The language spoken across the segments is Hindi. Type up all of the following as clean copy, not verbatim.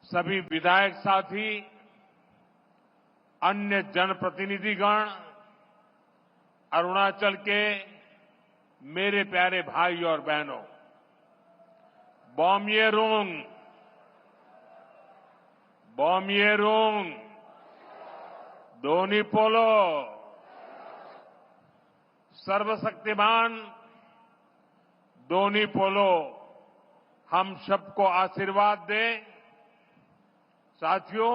सभी विधायक साथी, अन्य जनप्रतिनिधिगण, अरुणाचल के मेरे प्यारे भाई और बहनों, बॉमयेरुंग, बॉमयेरुंग, दोनी पोलो, सर्वशक्तिमान दोनी पोलो हम सबको आशीर्वाद दें। साथियों,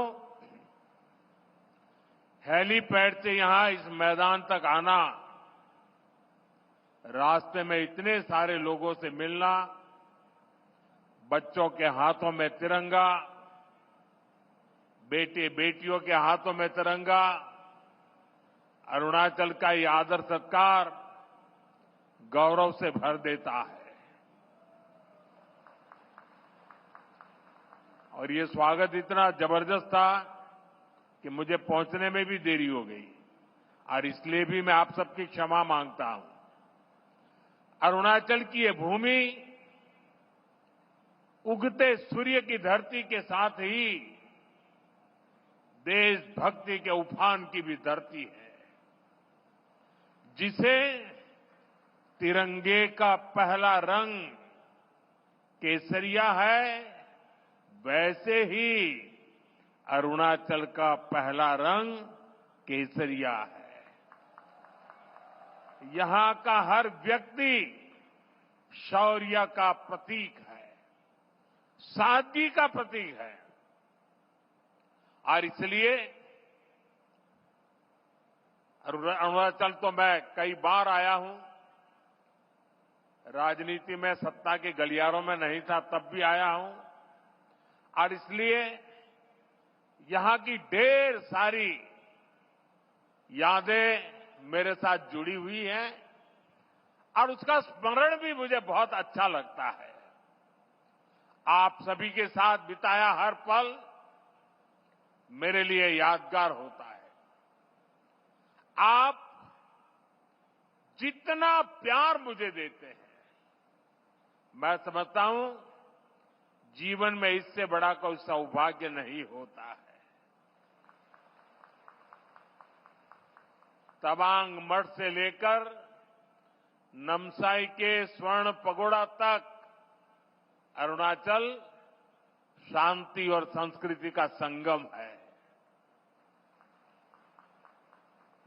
हेलीपैड से यहां इस मैदान तक आना, रास्ते में इतने सारे लोगों से मिलना, बच्चों के हाथों में तिरंगा, बेटे बेटियों के हाथों में तिरंगा, अरुणाचल का ये आदर सत्कार गौरव से भर देता है। और ये स्वागत इतना जबरदस्त था कि मुझे पहुंचने में भी देरी हो गई, और इसलिए भी मैं आप सबकी क्षमा मांगता हूं। अरुणाचल की ये भूमि उगते सूर्य की धरती के साथ ही देशभक्ति के उफान की भी धरती है, जिसे तिरंगे का पहला रंग केसरिया है, वैसे ही अरुणाचल का पहला रंग केसरिया है। यहां का हर व्यक्ति शौर्य का प्रतीक है, सादगी का प्रतीक है, और इसलिए अरुणाचल तो मैं कई बार आया हूं। राजनीति में सत्ता के गलियारों में नहीं था, तब भी आया हूं, और इसलिए यहां की ढेर सारी यादें मेरे साथ जुड़ी हुई हैं, और उसका स्मरण भी मुझे बहुत अच्छा लगता है। आप सभी के साथ बिताया हर पल मेरे लिए यादगार होता है। आप जितना प्यार मुझे देते हैं, मैं समझता हूं जीवन में इससे बड़ा कोई सौभाग्य नहीं होता है। तवांग मठ से लेकर नमसाई के स्वर्ण पगोड़ा तक अरुणाचल शांति और संस्कृति का संगम है।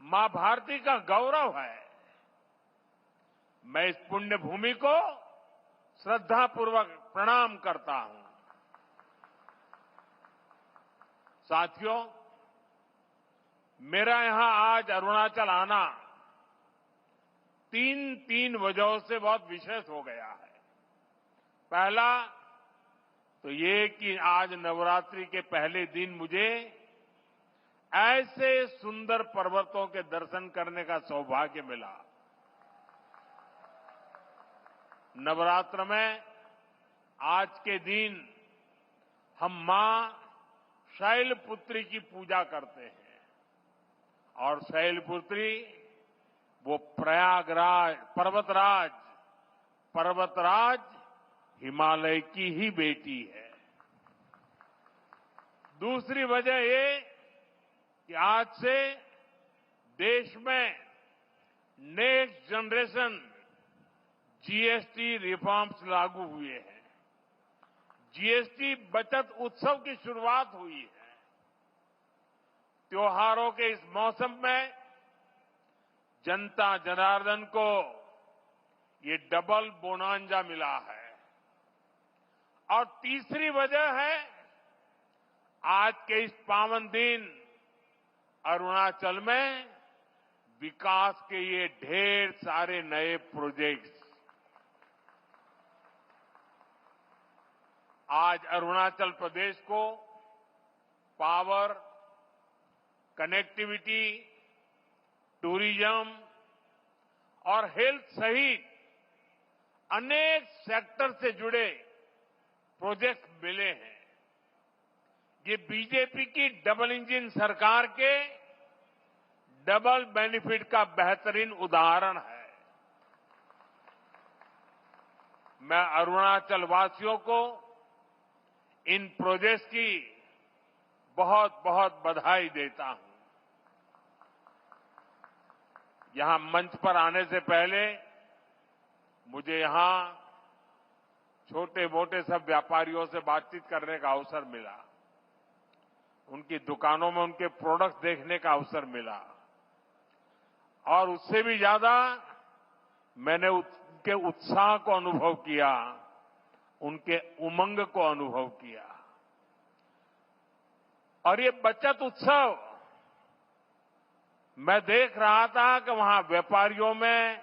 मां भारती का गौरव है। मैं इस पुण्य भूमि को श्रद्धापूर्वक प्रणाम करता हूं। साथियों, मेरा यहां आज अरुणाचल आना तीन वजहों से बहुत विशेष हो गया है। पहला तो ये कि आज नवरात्रि के पहले दिन मुझे ऐसे सुंदर पर्वतों के दर्शन करने का सौभाग्य मिला। नवरात्र में आज के दिन हम मां शैलपुत्री की पूजा करते हैं, और शैलपुत्री वो प्रयागराज पर्वतराज हिमालय की ही बेटी है। दूसरी वजह ये कि आज से देश में नेक्स्ट जनरेशन जीएसटी रिफॉर्म्स लागू हुए हैं। जीएसटी बचत उत्सव की शुरुआत हुई है। त्योहारों के इस मौसम में जनता जनार्दन को ये डबल बोनांजा मिला है। और तीसरी वजह है आज के इस पावन दिन अरुणाचल में विकास के ये ढेर सारे नए प्रोजेक्ट्स। आज अरुणाचल प्रदेश को पावर, कनेक्टिविटी, टूरिज्म और हेल्थ सहित अनेक सेक्टर से जुड़े प्रोजेक्ट मिले हैं। ये बीजेपी की डबल इंजन सरकार के डबल बेनिफिट का बेहतरीन उदाहरण है। मैं अरुणाचल वासियों को इन प्रोजेक्ट्स की बहुत बहुत बधाई देता हूं। यहां मंच पर आने से पहले मुझे यहां छोटे मोटे सब व्यापारियों से बातचीत करने का अवसर मिला, उनकी दुकानों में उनके प्रोडक्ट्स देखने का अवसर मिला और उससे भी ज्यादा मैंने उनके उत्साह को अनुभव किया, उनके उमंग को अनुभव किया। और ये बचत उत्सव मैं देख रहा था कि वहां व्यापारियों में,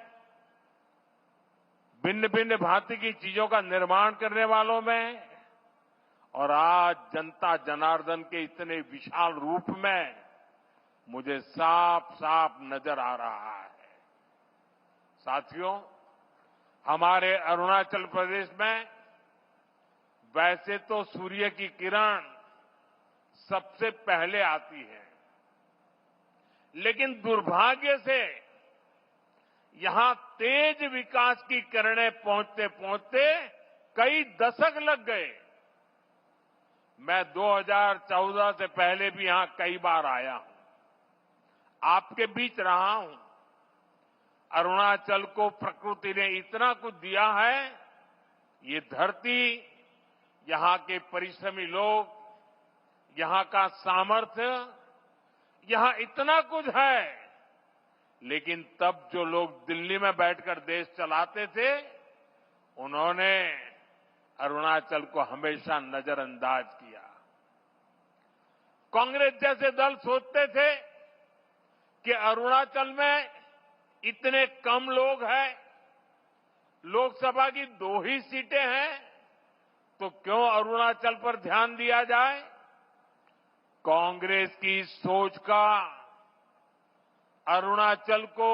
भिन्न भिन्न भांति की चीजों का निर्माण करने वालों में और आज जनता जनार्दन के इतने विशाल रूप में मुझे साफ साफ नजर आ रहा है। साथियों, हमारे अरुणाचल प्रदेश में वैसे तो सूर्य की किरण सबसे पहले आती है, लेकिन दुर्भाग्य से यहां तेज विकास की किरणें पहुंचते पहुंचते कई दशक लग गए। मैं 2014 से पहले भी यहां कई बार आया हूं, आपके बीच रहा हूं। अरुणाचल को प्रकृति ने इतना कुछ दिया है, ये धरती, यहां के परिश्रमी लोग, यहां का सामर्थ्य, यहां इतना कुछ है, लेकिन तब जो लोग दिल्ली में बैठकर देश चलाते थे, उन्होंने अरुणाचल को हमेशा नजरअंदाज किया। कांग्रेस जैसे दल सोचते थे कि अरुणाचल में इतने कम लोग हैं, लोकसभा की 2 ही सीटें हैं, तो क्यों अरुणाचल पर ध्यान दिया जाए। कांग्रेस की सोच का अरुणाचल को,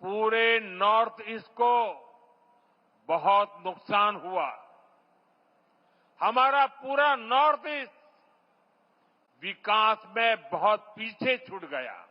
पूरे नॉर्थ ईस्ट को बहुत नुकसान हुआ। हमारा पूरा नॉर्थ ईस्ट विकास में बहुत पीछे छूट गया।